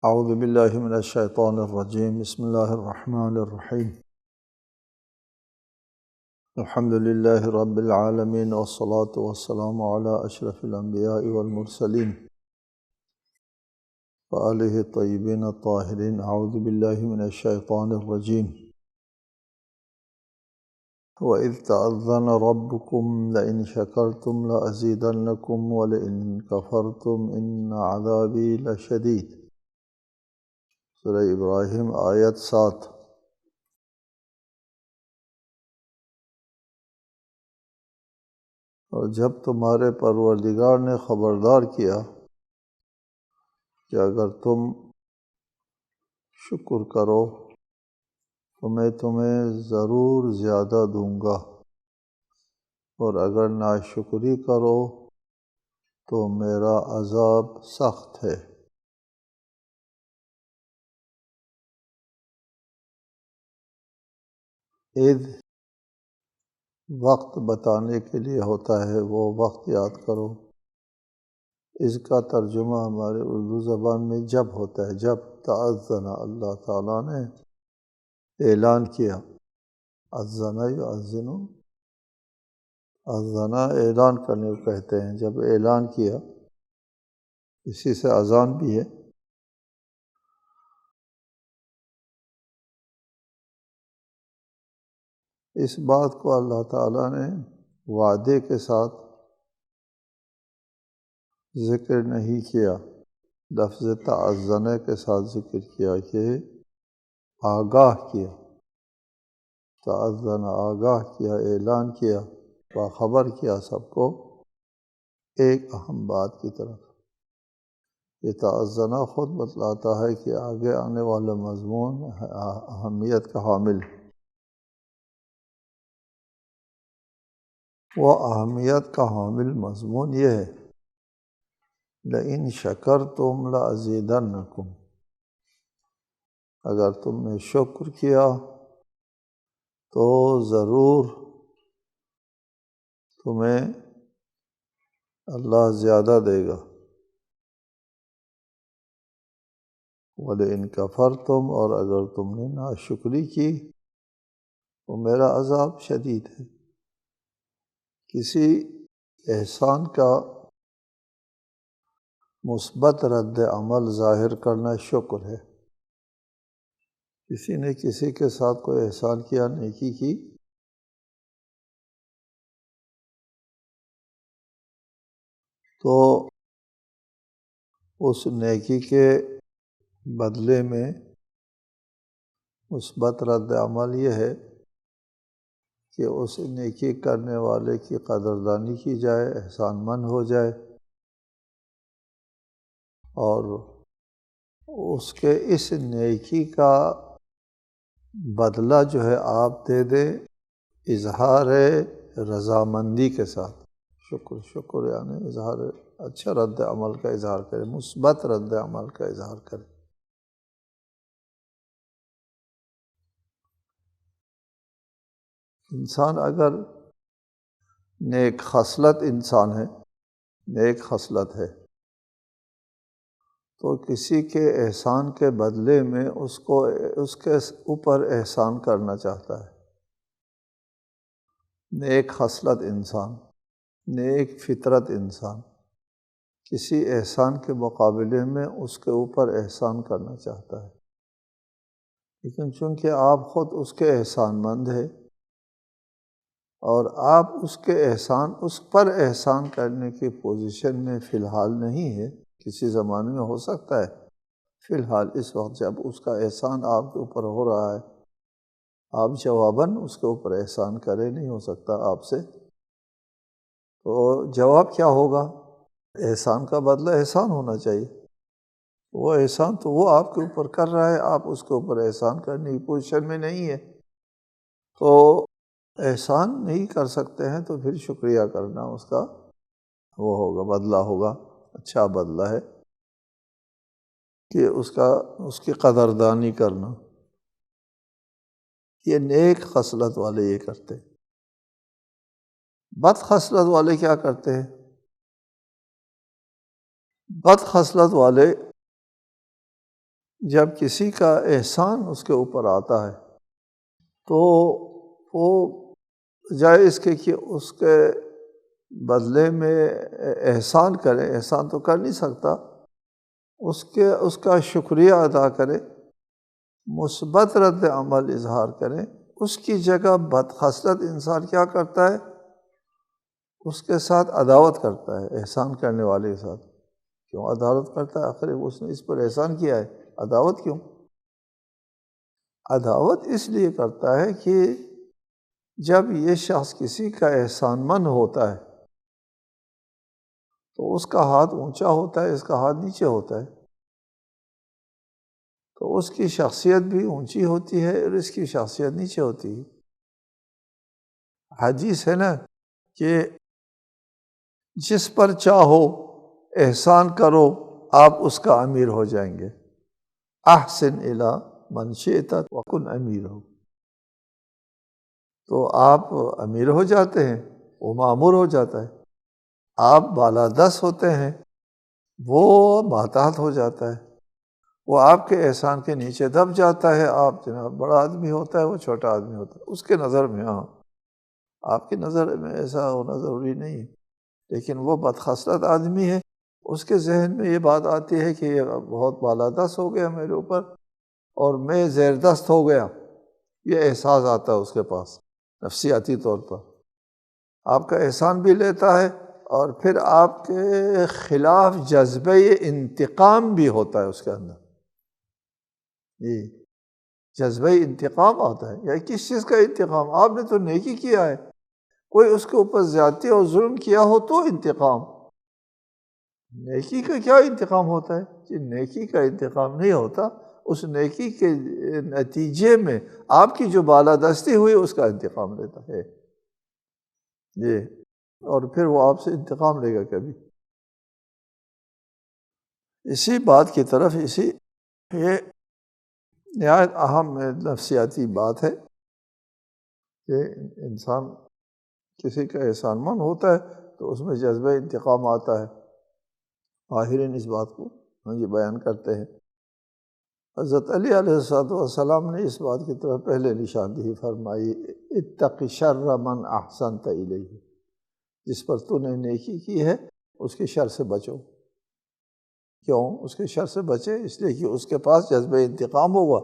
اعوذ باللہ من الشیطان الرجیم بسم اللہ الرحمن الرحیم الحمد للہ رب العالمین والصلاة والسلام علی اشرف الانبیاء والمرسلین وآلہ الطیبین الطاہرین اعوذ باللہ من الشیطان الرجیم وَإِذْ تَأَذَّنَ رَبُّكُمْ لَئِنْ شَكَرْتُمْ لَأَزِيدَنَّكُمْ وَلَئِنْ كَفَرْتُمْ إِنَّ عَذَابِي لَشَدِيدٌ۔ سورہ ابراہیم آیت 7۔ اور جب تمہارے پروردگار نے خبردار کیا کہ اگر تم شکر کرو تو میں تمہیں ضرور زیادہ دوں گا، اور اگر ناشکری کرو تو میرا عذاب سخت ہے۔ اذ وقت بتانے کے لیے ہوتا ہے، وہ وقت یاد کرو۔ اس کا ترجمہ ہمارے اردو زبان میں جب ہوتا ہے، جب تأذن اللہ تعالیٰ نے اعلان کیا۔ اذن یؤذن، اذن اعلان کرنے کو کہتے ہیں، جب اعلان کیا، اسی سے اذان بھی ہے۔ اس بات کو اللہ تعالیٰ نے وعدے کے ساتھ ذکر نہیں کیا، لفظ تأذن کے ساتھ ذکر کیا کہ آگاہ کیا۔ تأذن آگاہ کیا، اعلان کیا، باخبر کیا سب کو ایک اہم بات کی طرف۔ یہ تأذن خود بتلاتا ہے کہ آگے آنے والا مضمون اہمیت کا حامل ہے۔ وہ اہمیت کا حامل مضمون یہ ہے، لئن شکرتم لأزیدنکم، اگر تم نے شکر کیا تو ضرور تمہیں اللہ زیادہ دے گا، وَلَئِن كَفَرْتُمْ، اور اگر تم نے ناشکری کی تو میرا عذاب شدید ہے۔ کسی احسان کا مثبت رد عمل ظاہر کرنا شکر ہے۔ کسی نے کسی کے ساتھ کوئی احسان کیا، نیکی کی، تو اس نیکی کے بدلے میں مثبت رد عمل یہ ہے کہ اس نیکی کرنے والے کی قدردانی کی جائے، احسان مند ہو جائے، اور اس کے اس نیکی کا بدلہ جو ہے آپ دے دیں اظہار رضامندی کے ساتھ۔ شکر یعنی اظہار اچھا رد عمل کا اظہار کرے، مثبت رد عمل کا اظہار کرے۔ انسان اگر نیک خصلت انسان ہے، نیک خصلت ہے، تو کسی کے احسان کے بدلے میں اس کے اوپر احسان کرنا چاہتا ہے۔ نیک خصلت انسان، نیک فطرت انسان کسی احسان کے مقابلے میں اس کے اوپر احسان کرنا چاہتا ہے، لیکن چونکہ آپ خود اس کے احسان مند ہیں اور آپ اس پر احسان کرنے کی پوزیشن میں فی الحال نہیں ہے، کسی زمانے میں ہو سکتا ہے، فی الحال اس وقت جب اس کا احسان آپ کے اوپر ہو رہا ہے، آپ جواباً اس کے اوپر احسان کرے نہیں ہو سکتا آپ سے، تو جواب کیا ہوگا؟ احسان کا بدلہ احسان ہونا چاہیے۔ وہ احسان تو وہ آپ کے اوپر کر رہا ہے، آپ اس کے اوپر احسان کرنے کی پوزیشن میں نہیں ہے، تو احسان نہیں کر سکتے ہیں تو پھر شکریہ کرنا اس کا وہ ہوگا، بدلہ ہوگا، اچھا بدلہ ہے کہ اس کی قدردانی کرنا۔ یہ نیک خصلت والے یہ کرتے ہیں۔ بد خصلت والے کیا کرتے ہیں؟ بد خصلت والے جب کسی کا احسان اس کے اوپر آتا ہے تو وہ جائز کہ اس کے بدلے میں احسان کرے، احسان تو کر نہیں سکتا، اس کا شکریہ ادا کرے، مثبت رد عمل اظہار کرے۔ اس کی جگہ بدخصلت انسان کیا کرتا ہے؟ اس کے ساتھ عداوت کرتا ہے، احسان کرنے والے کے ساتھ۔ کیوں عداوت کرتا ہے؟ آخر اس نے اس پر احسان کیا ہے، عداوت کیوں؟ عداوت اس لیے کرتا ہے کہ جب یہ شخص کسی کا احسان مند ہوتا ہے تو اس کا ہاتھ اونچا ہوتا ہے، اس کا ہاتھ نیچے ہوتا ہے، تو اس کی شخصیت بھی اونچی ہوتی ہے اور اس کی شخصیت نیچے ہوتی ہے۔ حدیث ہے نا کہ جس پر چاہو احسان کرو آپ اس کا امیر ہو جائیں گے۔ احسن الی من شئت وکن امیر ہو، تو آپ امیر ہو جاتے ہیں، وہ مامور ہو جاتا ہے۔ آپ بالادست ہوتے ہیں، وہ ماتحت ہو جاتا ہے۔ وہ آپ کے احسان کے نیچے دب جاتا ہے، آپ جناب بڑا آدمی ہوتا ہے، وہ چھوٹا آدمی ہوتا ہے اس کے نظر میں۔ ہاں، آپ کی نظر میں ایسا ہونا ضروری نہیں ہے، لیکن وہ بدخصلت آدمی ہے، اس کے ذہن میں یہ بات آتی ہے کہ یہ بہت بالادست ہو گیا میرے اوپر اور میں زیر دست ہو گیا، یہ احساس آتا ہے اس کے پاس نفسیاتی طور پر۔ آپ کا احسان بھی لیتا ہے اور پھر آپ کے خلاف جذبہ انتقام بھی ہوتا ہے اس کے اندر۔ جی، جذبہ انتقام آتا ہے۔ یا کس چیز کا انتقام؟ آپ نے تو نیکی کیا ہے، کوئی اس کے اوپر زیادتی اور ظلم کیا ہو تو انتقام۔ نیکی کا کیا انتقام ہوتا ہے؟ کہ نیکی کا انتقام نہیں ہوتا، اس نیکی کے نتیجے میں آپ کی جو بالادستی ہوئی اس کا انتقام لیتا ہے جی، اور پھر وہ آپ سے انتقام لے گا کبھی۔ اسی بات کی طرف یہ نہایت اہم نفسیاتی بات ہے کہ انسان کسی کا احسان مند ہوتا ہے تو اس میں جذبہ انتقام آتا ہے۔ ماہرین اس بات کو بیان کرتے ہیں۔ حضرت علی علیہ السلام نے اس بات کی طرف پہلے نشاندہی فرمائی، اتق شر من احسنت الیہ، جس پر تو نے نیکی کی ہے اس کے شر سے بچو۔ کیوں اس کے شر سے بچے؟ اس لیے کہ اس کے پاس جذبہ انتقام ہوگا،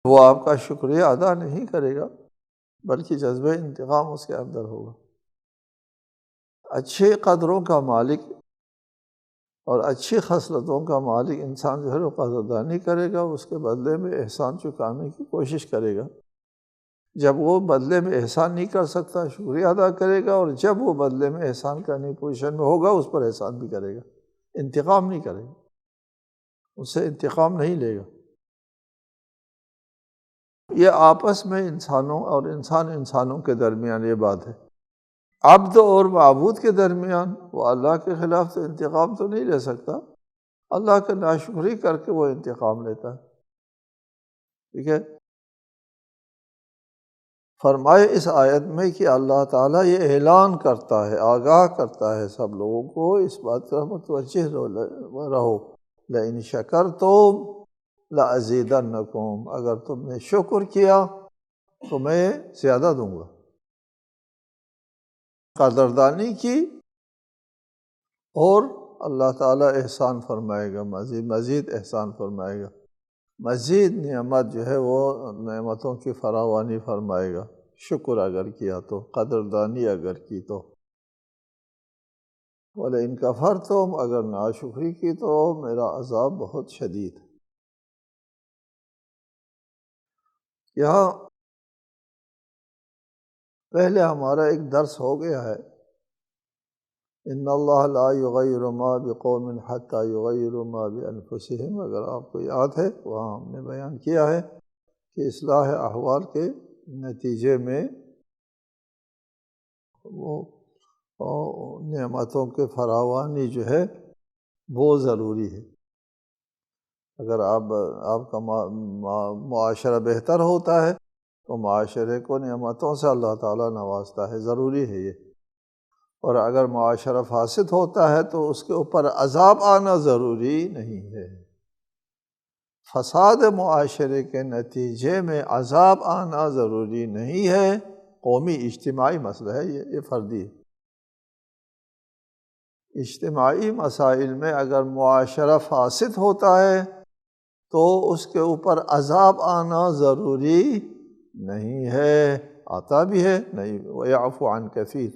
وہ آپ کا شکریہ ادا نہیں کرے گا بلکہ جذبہ انتقام اس کے اندر ہوگا۔ اچھے قدروں کا مالک اور اچھی خصلتوں کا مالک انسان جو ہے وہ قدردانی کرے گا، اس کے بدلے میں احسان چکانے کی کوشش کرے گا۔ جب وہ بدلے میں احسان نہیں کر سکتا شکریہ ادا کرے گا، اور جب وہ بدلے میں احسان کرنے کی پوزیشن میں ہوگا اس پر احسان بھی کرے گا، انتقام نہیں کرے گا، اس سے انتقام نہیں لے گا۔ یہ آپس میں انسانوں اور انسانوں کے درمیان یہ بات ہے۔ عبد اور معبود کے درمیان وہ اللہ کے خلاف تو انتقام تو نہیں لے سکتا، اللہ کا ناشکری کر کے وہ انتقام لیتا ہے۔ ٹھیک ہے، فرمائے اس آیت میں کہ اللہ تعالیٰ یہ اعلان کرتا ہے، آگاہ کرتا ہے سب لوگوں کو، اس بات کا متوجہ رہو، لئن شکرتم لأزیدنکم، اگر تم نے شکر کیا تو میں زیادہ دوں گا۔ قدردانی کی اور اللہ تعالیٰ احسان فرمائے گا، مزید احسان فرمائے گا، مزید نعمت جو ہے وہ نعمتوں کی فراوانی فرمائے گا، شکر اگر کیا تو، قدردانی اگر کی تو۔ وَلَئِن كَفَرْتُمْ، اگر ناشکری کی تو میرا عذاب بہت شدید ہے۔ یہاں پہلے ہمارا ایک درس ہو گیا ہے، ان اللہ لا یغیر ما بقوم حتی یغیروا ما بانفسہم، اگر آپ کو یاد ہے وہاں ہم نے بیان کیا ہے کہ اصلاح احوال کے نتیجے میں وہ نعمتوں کے فراوانی جو ہے وہ ضروری ہے۔ اگر آپ کا معاشرہ بہتر ہوتا ہے تو معاشرے کو نعمتوں سے اللہ تعالیٰ نوازتا ہے، ضروری ہے یہ۔ اور اگر معاشرہ فاسد ہوتا ہے تو اس کے اوپر عذاب آنا ضروری نہیں ہے۔ فساد معاشرے کے نتیجے میں عذاب آنا ضروری نہیں ہے، قومی اجتماعی مسئلہ ہے، یہ فردی ہے۔ اجتماعی مسائل میں اگر معاشرہ فاسد ہوتا ہے تو اس کے اوپر عذاب آنا ضروری نہیں ہے، آتا بھی ہے نہیں، وَيَعْفُ عَنْ كَثِيرٍ۔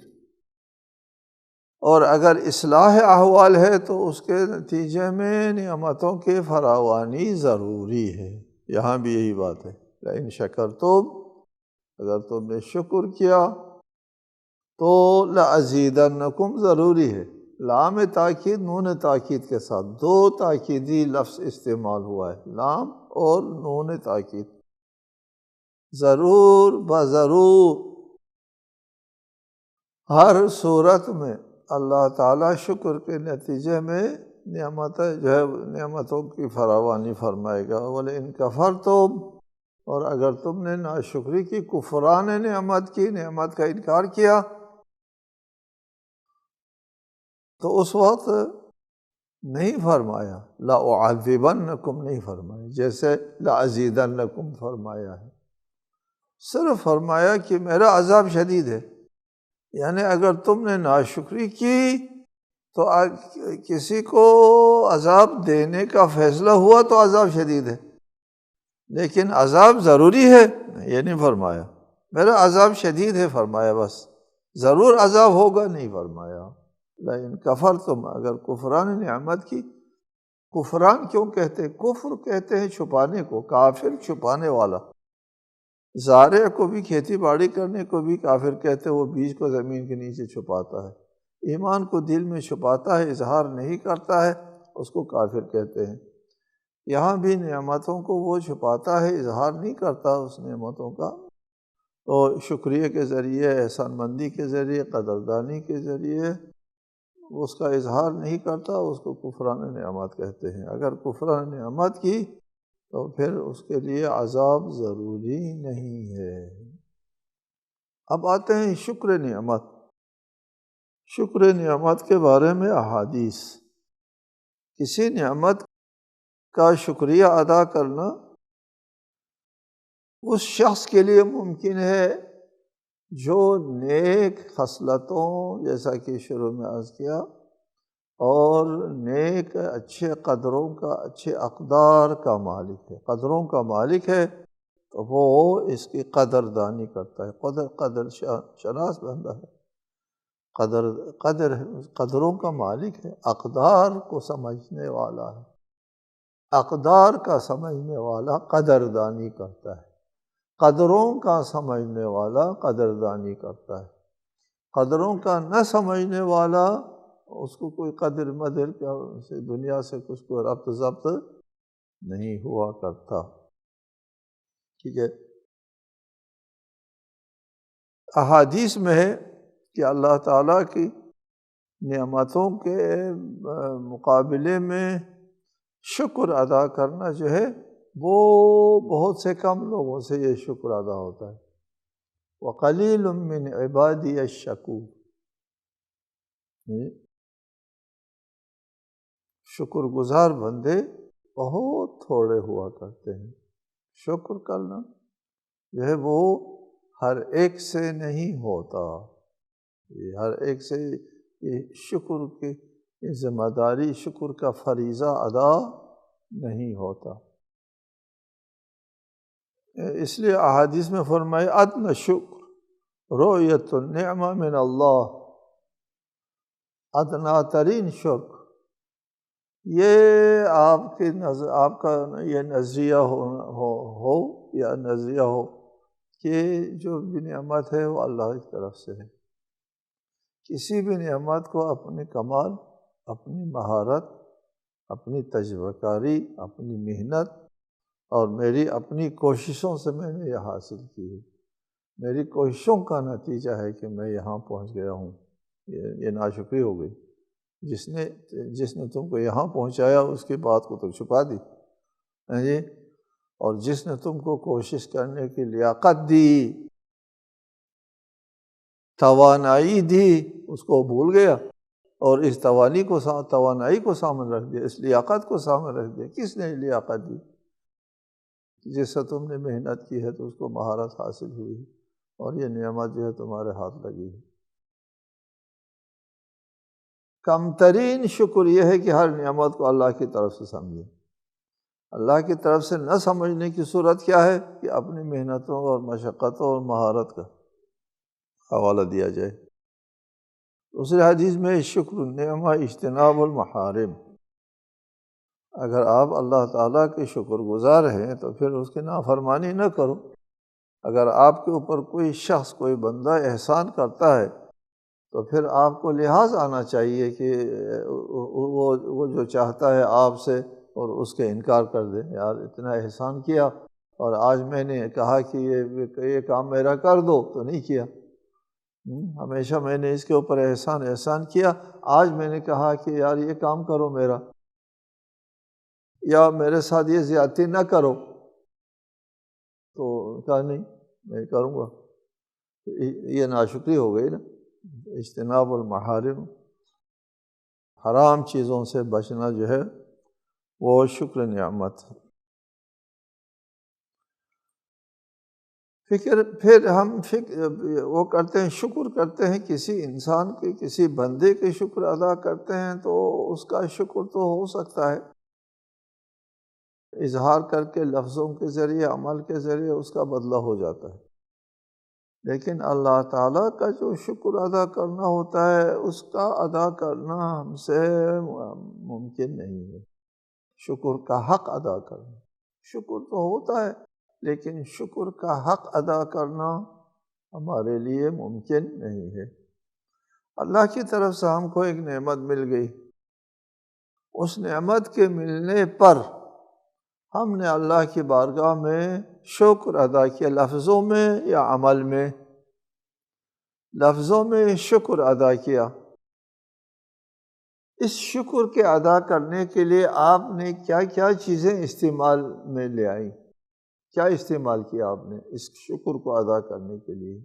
اور اگر اصلاح احوال ہے تو اس کے نتیجے میں نعمتوں کی فراوانی ضروری ہے، یہاں بھی یہی بات ہے، لَإِن شَكَرْتُمْ، اگر تم نے شکر کیا تو لَأَزِيدَنَّكُمْ ضروری ہے، لام تاکید نون تاکید کے ساتھ، دو تاکیدی لفظ استعمال ہوا ہے، لام اور نون تاکید، ضرور بضرور ہر صورت میں اللہ تعالیٰ شکر کے نتیجے میں نعمتوں کی فراوانی فرمائے گا۔ وَلَئِن كَفَرْتُمْ، اور اگر تم نے ناشکری کی، کفران نعمت کی، نعمت کا انکار کیا، تو اس وقت نہیں فرمایا لَأُعَذِّبَنَّكُمْ، نہیں فرمایا جیسے لَأَزِيدَنَّكُمْ فرمایا ہے، صرف فرمایا کہ میرا عذاب شدید ہے۔ یعنی اگر تم نے ناشکری کی تو کسی کو عذاب دینے کا فیصلہ ہوا تو عذاب شدید ہے، لیکن عذاب ضروری ہے یہ نہیں فرمایا، میرا عذاب شدید ہے فرمایا، بس ضرور عذاب ہوگا نہیں فرمایا۔ لیکن کفرتم، اگر کفران نعمت کی، کفران کیوں کہتے ہیں؟ کفر کہتے ہیں چھپانے کو، کافر چھپانے والا، زارع کو بھی، کھیتی باڑی کرنے کو بھی کافر کہتے ہیں، وہ بیج کو زمین کے نیچے چھپاتا ہے، ایمان کو دل میں چھپاتا ہے، اظہار نہیں کرتا ہے، اس کو کافر کہتے ہیں۔ یہاں بھی نعمتوں کو وہ چھپاتا ہے، اظہار نہیں کرتا اس نعمتوں کا، تو شکریہ کے ذریعے، احسان مندی کے ذریعے، قدردانی کے ذریعے اس کا اظہار نہیں کرتا، اس کو کفران نعمت کہتے ہیں۔ اگر کفران نعمت کی تو پھر اس کے لیے عذاب ضروری نہیں ہے۔ اب آتے ہیں شکر نعمت۔ شکر نعمت کے بارے میں احادیث، کسی نعمت کا شکریہ ادا کرنا اس شخص کے لیے ممکن ہے جو نیک خصلتوں، جیسا کہ شروع میں عرض کیا، اور نیک اچھے قدروں کا، اچھے اقدار کا مالک ہے، قدروں کا مالک ہے، تو وہ اس کی قدردانی کرتا ہے، قدر شناس بندہ ہے، قدروں کا مالک ہے، اقدار کو سمجھنے والا ہے، اقدار کا سمجھنے والا قدردانی کرتا ہے، قدروں کا سمجھنے والا قدردانی کرتا ہے، قدروں کا نہ سمجھنے والا اس کو کوئی قدر مدر کا دنیا سے کچھ کو ربط ضبط نہیں ہوا کرتا۔ ٹھیک ہے، احادیث میں ہے کہ اللہ تعالیٰ کی نعمتوں کے مقابلے میں شکر ادا کرنا جو ہے وہ بہت سے کم لوگوں سے یہ شکر ادا ہوتا ہے۔ وَقَلِيلٌ مِّنْ عِبَادِيَ الشَّكُورُ، شکر گزار بندے بہت تھوڑے ہوا کرتے ہیں۔ شکر کرنا جو ہے وہ ہر ایک سے نہیں ہوتا، یہ ہر ایک سے یہ شکر کی ذمہ داری، شکر کا فریضہ ادا نہیں ہوتا۔ اس لیے احادیث میں فرمائے ادنی شکر رؤیت النعمہ من اللہ، ادنا ترین شکر، یہ آپ کا یہ نظریہ ہو یا نظریہ ہو کہ جو بھی نعمت ہے وہ اللہ کی طرف سے ہے۔ کسی بھی نعمت کو اپنے کمال، اپنی مہارت، اپنی تجربہ کاری، اپنی محنت اور میری اپنی کوششوں سے میں نے یہ حاصل کی ہے، میری کوششوں کا نتیجہ ہے کہ میں یہاں پہنچ گیا ہوں، یہ ناشکری ہو گئی۔ جس نے تم کو یہاں پہنچایا اس کی بات کو تو چھپا دی جی، اور جس نے تم کو کوشش کرنے کی لیاقت دی، توانائی دی، اس کو بھول گیا، اور اس توانائی کو سامنے رکھ دیا، اس لیاقت کو سامنے رکھ دیا۔ کس نے لیاقت دی؟ جس سے تم نے محنت کی ہے تو اس کو مہارت حاصل ہوئی اور یہ نعمت جو ہے تمہارے ہاتھ لگی ہے۔ کم ترین شکر یہ ہے کہ ہر نعمت کو اللہ کی طرف سے سمجھیں۔ اللہ کی طرف سے نہ سمجھنے کی صورت کیا ہے کہ اپنی محنتوں اور مشقتوں اور مہارت کا حوالہ دیا جائے۔ دوسری حدیث میں شکر النعمہ اجتناب المحارم، اگر آپ اللہ تعالیٰ کے شکر گزار ہیں تو پھر اس کی نافرمانی نہ کرو۔ اگر آپ کے اوپر کوئی شخص کوئی بندہ احسان کرتا ہے تو پھر آپ کو لحاظ آنا چاہیے کہ وہ جو چاہتا ہے آپ سے اور اس کے انکار کر دے، یار اتنا احسان کیا اور آج میں نے کہا کہ یہ کام میرا کر دو تو نہیں کیا، ہمیشہ میں نے اس کے اوپر احسان کیا، آج میں نے کہا کہ یار یہ کام کرو میرا، یا میرے ساتھ یہ زیادتی نہ کرو، تو کہا نہیں میں کروں گا، یہ ناشکری ہو گئی نا۔ اجتناب المحارم، حرام چیزوں سے بچنا جو ہے وہ شکر نعمت ہے۔ پھر ہم وہ کرتے ہیں، شکر کرتے ہیں کسی انسان کے، کسی بندے کے شکر ادا کرتے ہیں تو اس کا شکر تو ہو سکتا ہے اظہار کر کے لفظوں کے ذریعے، عمل کے ذریعے اس کا بدلہ ہو جاتا ہے، لیکن اللہ تعالیٰ کا جو شکر ادا کرنا ہوتا ہے اس کا ادا کرنا ہم سے ممکن نہیں ہے۔ شکر کا حق ادا کرنا، شکر تو ہوتا ہے لیکن شکر کا حق ادا کرنا ہمارے لیے ممکن نہیں ہے۔ اللہ کی طرف سے ہم کو ایک نعمت مل گئی، اس نعمت کے ملنے پر ہم نے اللہ کی بارگاہ میں شکر ادا کیا، لفظوں میں یا عمل میں؟ لفظوں میں شکر ادا کیا۔ اس شکر کے ادا کرنے کے لیے آپ نے کیا کیا چیزیں استعمال میں لے آئیں؟ کیا استعمال کیا آپ نے اس شکر کو ادا کرنے کے لیے؟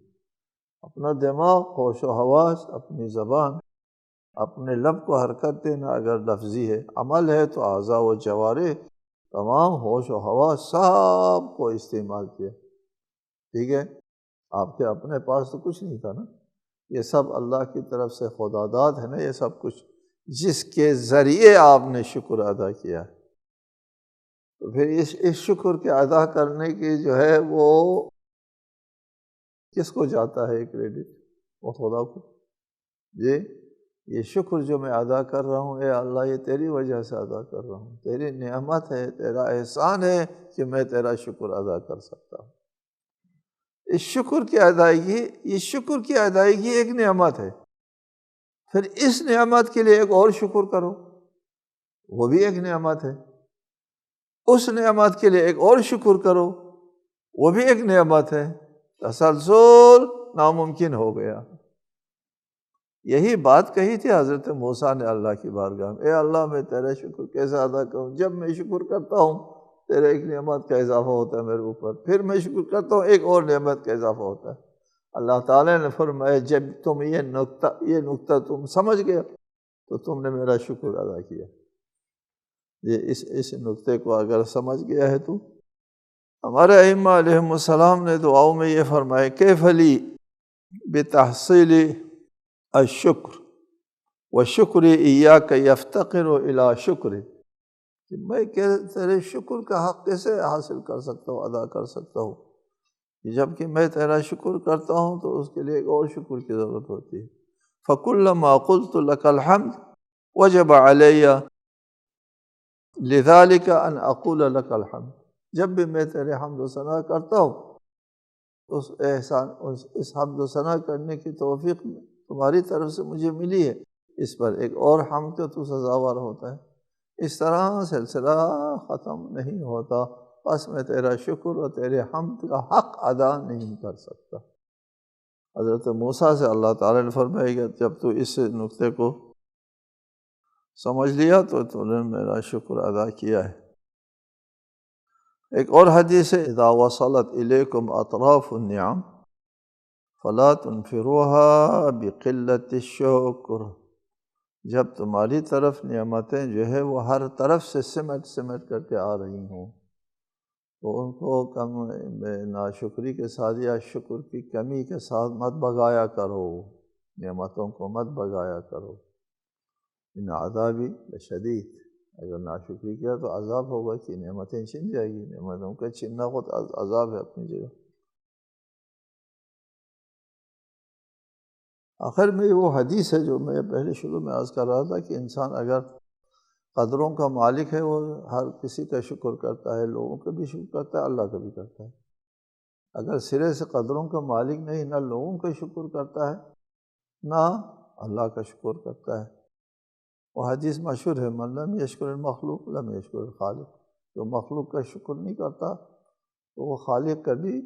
اپنا دماغ، ہوش و حواس، اپنی زبان، اپنے لب کو حرکت دینا اگر لفظی ہے، عمل ہے تو اعضاء و جوارح، تمام ہوش و حواس سب کو استعمال کیا، ٹھیک ہے؟ آپ کے اپنے پاس تو کچھ نہیں تھا نا، یہ سب اللہ کی طرف سے خداداد ہے نا، یہ سب کچھ جس کے ذریعے آپ نے شکر ادا کیا۔ تو پھر اس شکر کے ادا کرنے کی جو ہے وہ کس کو جاتا ہے کریڈٹ؟ وہ خدا کو۔ جی یہ شکر جو میں ادا کر رہا ہوں، اے اللہ یہ تیری وجہ سے ادا کر رہا ہوں، تیری نعمت ہے، تیرا احسان ہے کہ میں تیرا شکر ادا کر سکتا ہوں۔ اس شکر کی ادائیگی، یہ شکر کی ادائیگی ایک نعمت ہے، پھر اس نعمت کے لیے ایک اور شکر کرو، وہ بھی ایک نعمت ہے، اس نعمت کے لیے ایک اور شکر کرو، وہ بھی ایک نعمت ہے، تسلسل ناممکن ہو گیا۔ یہی بات کہی تھی حضرت موسیٰ نے اللہ کی بارگاہ میں، اے اللہ میں تیرا شکر کیسے ادا کروں؟ جب میں شکر کرتا ہوں تیرے ایک نعمت کا اضافہ ہوتا ہے میرے اوپر، پھر میں شکر کرتا ہوں ایک اور نعمت کا اضافہ ہوتا ہے۔ اللہ تعالیٰ نے فرمایا جب تم یہ نقطہ تم سمجھ گیا تو تم نے میرا شکر ادا کیا۔ یہ اس نقطے کو اگر سمجھ گیا ہے تو ہمارے ائمہ علیہم السلام نے دعاؤں میں یہ فرمایا کیف لی بتحصیل الشکر وشکر ایاک یفتقر الی شکر، کہ میں تیرے شکر کا حق کیسے حاصل کر سکتا ہوں، ادا کر سکتا ہوں، جب کہ میں تیرا شکر کرتا ہوں تو اس کے لیے ایک اور شکر کی ضرورت ہوتی ہے۔ فَكُلَّمَا قُلْتُ لَكَ الْحَمْدُ وَجَبَ عَلَيَّ لِذَلِكَ أَنْ أَقُولَ لَكَ الْحَمْدُ، جب بھی میں تیرے حمد و ثنا کرتا ہوں، اس حمد و ثنا کرنے کی توفیق تمہاری طرف سے مجھے ملی ہے، اس پر ایک اور حمد کا تو سزاوار ہوتا ہے۔ اس طرح سلسلہ ختم نہیں ہوتا، بس میں تیرا شکر اور تیرے حمد کا حق ادا نہیں کر سکتا۔ حضرت موسیٰ سے اللہ تعالیٰ نے فرمایا کہ جب تو اس نقطے کو سمجھ لیا تو نے میرا شکر ادا کیا ہے۔ ایک اور حدیث ہے اذا وصلت الیکم اطراف النعم فلا تنفروها بقلت الشکر، جب تمہاری طرف نعمتیں جو ہے وہ ہر طرف سے سمٹ کر کے آ رہی ہوں تو ان کو کم ناشکری کے ساتھ یا شکر کی کمی کے ساتھ مت بھگایا کرو، نعمتوں کو مت بھگایا کرو۔ ان عذابی لشدید، اگر ناشکری کیا تو عذاب ہوگا کہ نعمتیں چھن جائے گی، نعمتوں کا چھننا خود عذاب ہے اپنی جگہ۔ آخر میں وہ حدیث ہے جو میں پہلے شروع میں عرض کر رہا تھا کہ انسان اگر قدروں کا مالک ہے، وہ ہر کسی کا شکر کرتا ہے، لوگوں کا بھی شکر کرتا ہے، اللہ کا بھی کرتا ہے۔ اگر سرے سے قدروں کا مالک نہیں، نہ لوگوں کا شکر کرتا ہے نہ اللہ کا شکر کرتا ہے۔ وہ حدیث مشہور ہے، من لم یشکر المخلوق لم یشکر الخالق، جو مخلوق کا شکر نہیں کرتا تو وہ خالق کا بھی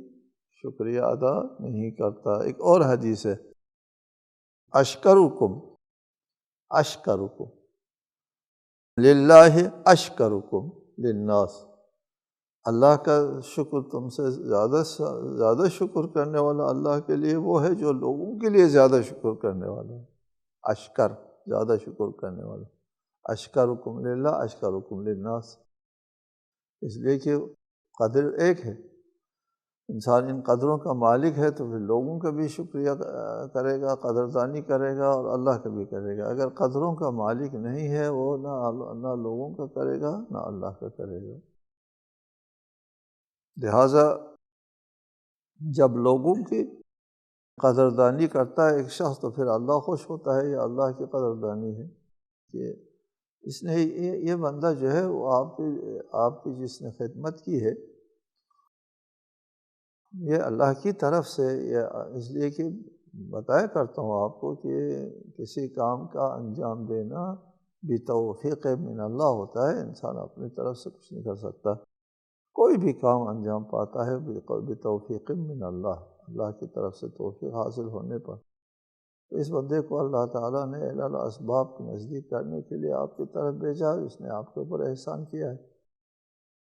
شکریہ ادا نہیں کرتا۔ ایک اور حدیث ہے، اشکرکم للہ اشکرکم للناس، اللہ کا شکر تم سے زیادہ شکر کرنے والا اللہ کے لیے وہ ہے جو لوگوں کے لیے زیادہ شکر کرنے والا ہے۔ اشکر، زیادہ شکر کرنے والا، اشکرکم للہ اشکرکم للناس، اس لیے کہ قدر ایک ہے، انسان ان قدروں کا مالک ہے تو پھر لوگوں کا بھی شکریہ کرے گا، قدردانی کرے گا اور اللہ کا بھی کرے گا۔ اگر قدروں کا مالک نہیں ہے وہ نہ لوگوں کا کرے گا نہ اللہ کا کرے گا۔ لہٰذا جب لوگوں کی قدردانی کرتا ہے ایک شخص تو پھر اللہ خوش ہوتا ہے، یہ اللہ کی قدردانی ہے کہ اس نے یہ بندہ جو ہے وہ آپ کی جس نے خدمت کی ہے یہ اللہ کی طرف سے، یہ اس لیے کہ بتایا کرتا ہوں آپ کو کہ کسی کام کا انجام دینا بتوفیق من اللہ ہوتا ہے، انسان اپنی طرف سے کچھ نہیں کر سکتا، کوئی بھی کام انجام پاتا ہے بتوفیق من اللہ، اللہ کی طرف سے توفیق حاصل ہونے پر۔ تو اس بندے کو اللہ تعالیٰ نے اعلی الاسباب کے نزدیک کرنے کے لیے آپ کی طرف بھیجا، اس نے آپ کے اوپر احسان کیا ہے۔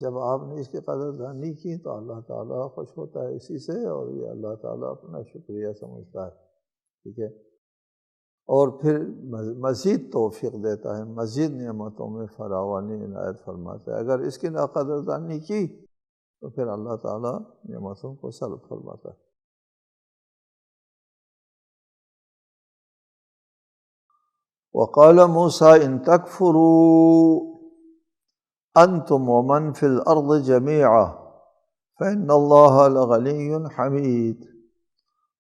جب آپ نے اس کی قدردانی کی تو اللہ تعالیٰ خوش ہوتا ہے اسی سے، اور یہ اللہ تعالیٰ اپنا شکریہ سمجھتا ہے، ٹھیک ہے، اور پھر مزید توفیق دیتا ہے، مزید نعمتوں میں فراوانی عنایت فرماتا ہے۔ اگر اس کی ناقدردانی کی تو پھر اللہ تعالیٰ نعمتوں کو سلب فرماتا ہے۔ وقال موسیٰ ان تکفروا انتم ومن فی الارض جميعا فإن اللہ لغنی حمید،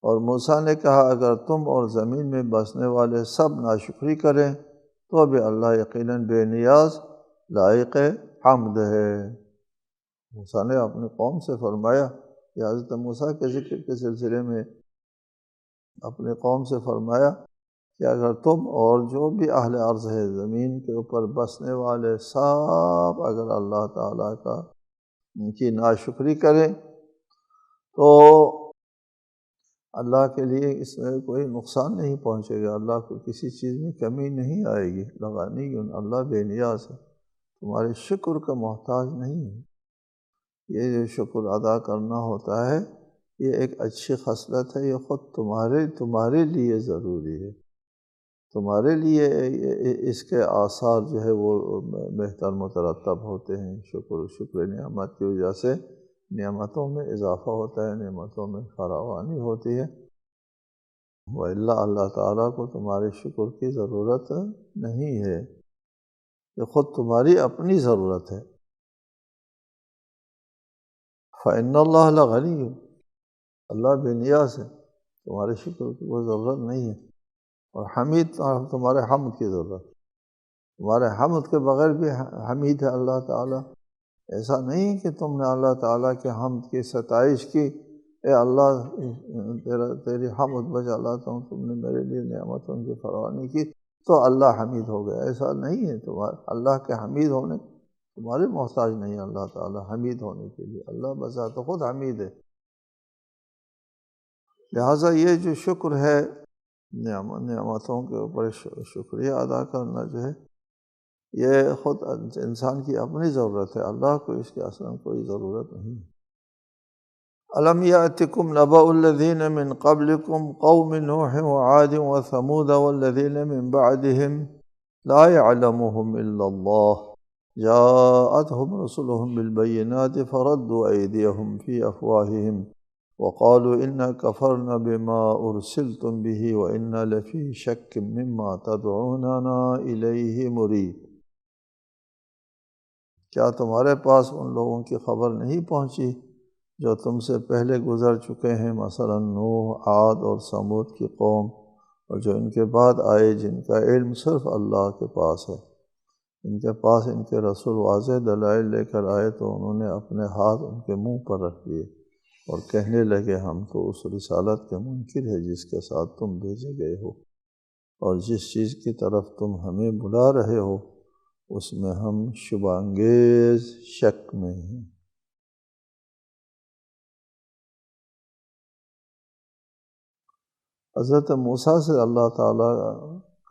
اور موسیٰ نے کہا اگر تم اور زمین میں بسنے والے سب ناشکری کریں تو بھی اللہ یقیناً بے نیاز لائق حمد ہے۔ موسیٰ نے اپنی قوم سے فرمایا، یہ حضرت موسیٰ کے ذکر کے سلسلے میں اپنی قوم سے فرمایا کہ اگر تم اور جو بھی اہل ارض ہے، زمین کے اوپر بسنے والے سب اگر اللہ تعالیٰ کا کی ناشکری کریں تو اللہ کے لیے اس میں کوئی نقصان نہیں پہنچے گا، اللہ کو کسی چیز میں کمی نہیں آئے گی۔ لغنی، اللہ بے نیاز ہے، تمہارے شکر کا محتاج نہیں ہے۔ یہ جو شکر ادا کرنا ہوتا ہے یہ ایک اچھی خصلت ہے، یہ خود تمہارے لیے ضروری ہے، تمہارے لیے اس کے آثار جو ہے وہ بہتر مترتب ہوتے ہیں۔ شکر نعمت کی وجہ سے نعمتوں میں اضافہ ہوتا ہے، نعمتوں میں فراوانی ہوتی ہے، وَإِلَّا اللہ تعالیٰ کو تمہارے شکر کی ضرورت نہیں ہے، یہ خود تمہاری اپنی ضرورت ہے۔ فَإِنَّ اللَّهَ لَغَنِيٌّ، اللہ بے نیاز ہے، تمہارے شکر کی کوئی ضرورت نہیں ہے، اور حمید تمہارے حمد کی ضرورت، تمہارے حمد کے بغیر بھی حمید ہے اللہ تعالیٰ۔ ایسا نہیں کہ تم نے اللہ تعالیٰ کے حمد کی ستائش کی، اے اللہ تیری حمد بجا لاتا ہوں، تم نے میرے لیے نعمتوں کی فراوانی کی تو اللہ حمید ہو گیا، ایسا نہیں ہے۔ اللہ کے حمید ہونے تمہارے محتاج نہیں، اللہ تعالیٰ حمید ہونے کے لیے، اللہ بذات خود حمید ہے۔ لہٰذا یہ جو شکر ہے، نعمتوں کے اوپر شکریہ ادا کرنا جو ہے یہ خود انسان کی اپنی ضرورت ہے، اللہ کو اس کی اصلاً کوئی ضرورت نہیں۔ الم یأتکم نبأ الذین من قبلکم قوم نوح وعاد وثمود والذین من بعدهم لا يعلمهم الا اللہ جاءتهم رسلهم بالبينات فردوا أيديهم في أفواههم وقالوا إنا كفرنا بما أرسلتم به وإنا لفي شك مما تدعوننا إليه مريب۔ کیا تمہارے پاس ان لوگوں کی خبر نہیں پہنچی جو تم سے پہلے گزر چکے ہیں، مثلا نوح، عاد اور ثمود کی قوم، اور جو ان کے بعد آئے جن کا علم صرف اللہ کے پاس ہے۔ ان کے پاس ان کے رسول واضح دلائل لے کر آئے تو انہوں نے اپنے ہاتھ ان کے منہ پر رکھ دیے اور کہنے لگے ہم تو اس رسالت کے منکر ہیں جس کے ساتھ تم بھیجے گئے ہو، اور جس چیز کی طرف تم ہمیں بلا رہے ہو اس میں ہم شبہ انگیز شک میں ہیں۔ حضرت موسیٰ سے اللہ تعالیٰ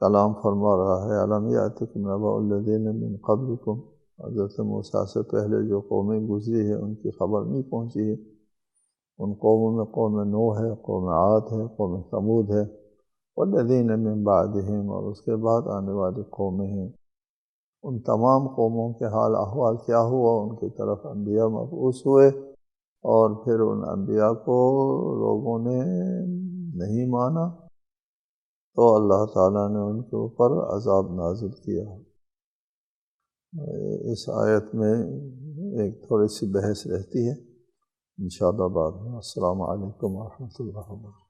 کلام فرما رہا ہے، الم یأتکم نبأ الذین من قبلکم، حضرت موسیٰ سے پہلے جو قومیں گزری ہیں ان کی خبر نہیں پہنچی ہے۔ ان قوموں میں قوم نوح ہے، قوم عاد ہے، قوم ثمود ہے، والذین من بعدہم، اور اس کے بعد آنے والی قومیں ہیں۔ ان تمام قوموں کے حال احوال کیا ہوا؟ ان کی طرف انبیاء مبعوث ہوئے اور پھر ان انبیاء کو لوگوں نے نہیں مانا تو اللہ تعالیٰ نے ان کے اوپر عذاب نازل کیا۔ اس آیت میں ایک تھوڑی سی بحث رہتی ہے، انشاءاللہ بعد میں۔ السلام علیکم ورحمۃ اللہ وبرکاتہ۔